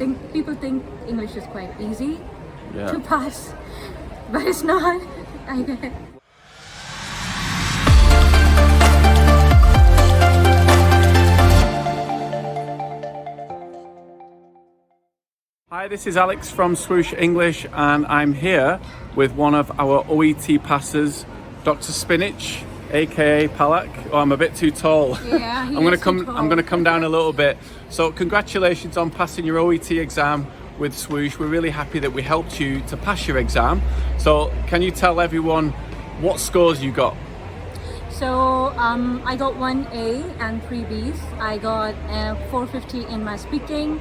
People think English is quite easy Yeah. to pass, but it's not. I guess. Hi, this is Alex from Swoosh English, and I'm here with one of our OET passers, Dr. Spinach, aka Palak. Oh, I'm a bit too tall. Yeah, I'm gonna come down a little bit. So congratulations on passing your OET exam with Swoosh. We're really happy that we helped you to pass your exam. So can you tell everyone what scores you got? So I got 1A and 3 Bs. I got 450 in my speaking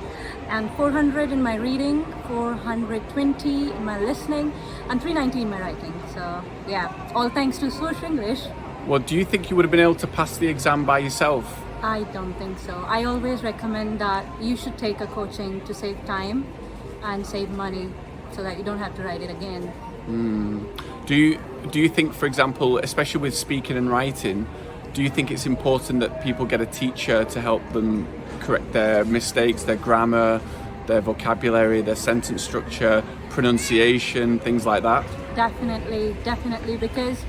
and 400 in my reading, 420 in my listening, and 390 in my writing. So yeah, all thanks to Swoosh English. Well, do you think you would have been able to pass the exam by yourself? I don't think so. I always recommend that you should take a coaching to save time and save money so that you don't have to write it again. Do you think, for example, especially with speaking and writing, do you think it's important that people get a teacher to help them correct their mistakes, their grammar, their vocabulary, their sentence structure, pronunciation, things like that? Definitely, because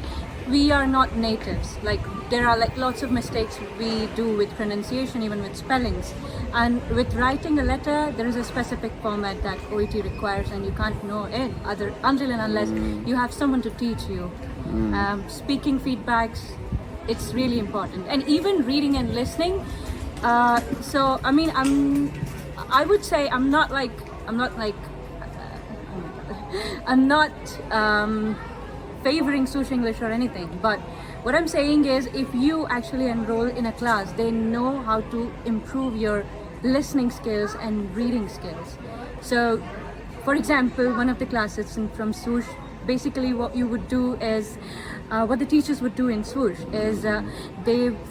we are not natives. Like, there are like lots of mistakes we do with pronunciation, even with spellings. And with writing a letter, there is a specific format that OET requires, and you can't know it until and unless you have someone to teach you. Speaking feedbacks, it's really important, and even reading and listening. So I mean, I would say I'm not favoring Swoosh English or anything, but what I'm saying is, if you actually enroll in a class, they know how to improve your listening skills and reading skills. So for example, one of the classes from Swoosh, basically what you would do is what the teachers would do in Swoosh is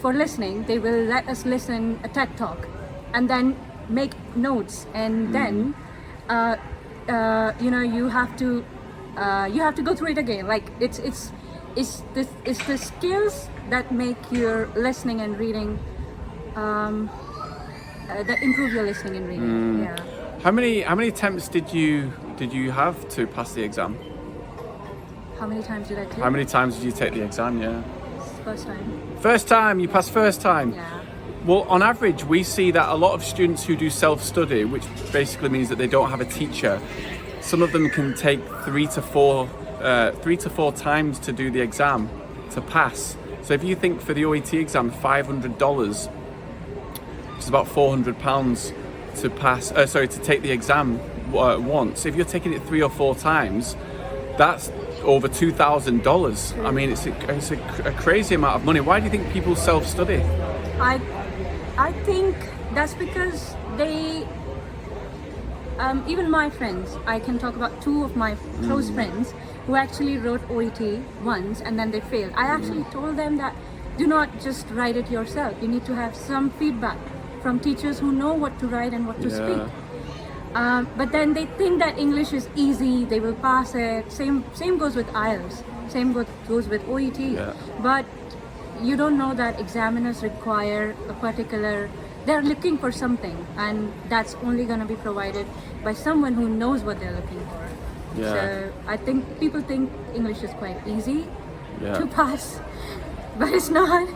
for listening, they will let us listen a TED talk and then make notes, and then you have to go through it again. Like it's the skills that make your listening and reading that improve your listening and reading. Yeah. How many attempts did you have to pass the exam? How many times did I take? How many times did you take the exam? Yeah. First time. First time, you passed first time. Yeah. Well, on average, we see that a lot of students who do self-study, which basically means that they don't have a teacher, some of them can take 3 to 4 times to do the exam to pass. So if you think for the OET exam, $500, which is about £400 to pass. To take the exam once. If you're taking it 3 or 4 times, that's over $2,000. I mean, it's a crazy amount of money. Why do you think people self-study? I think that's because they, even my friends, I can talk about 2 of my close friends who actually wrote OET once and then they failed. I actually told them that do not just write it yourself. You need to have some feedback from teachers who know what to write and what to speak. But then they think that English is easy, they will pass it. Same goes with IELTS, same goes with OET. Yeah. But you don't know that examiners require a particular, they're looking for something, and that's only going to be provided by someone who knows what they're looking for. Yeah. So I think people think English is quite easy Yeah. to pass, but it's not.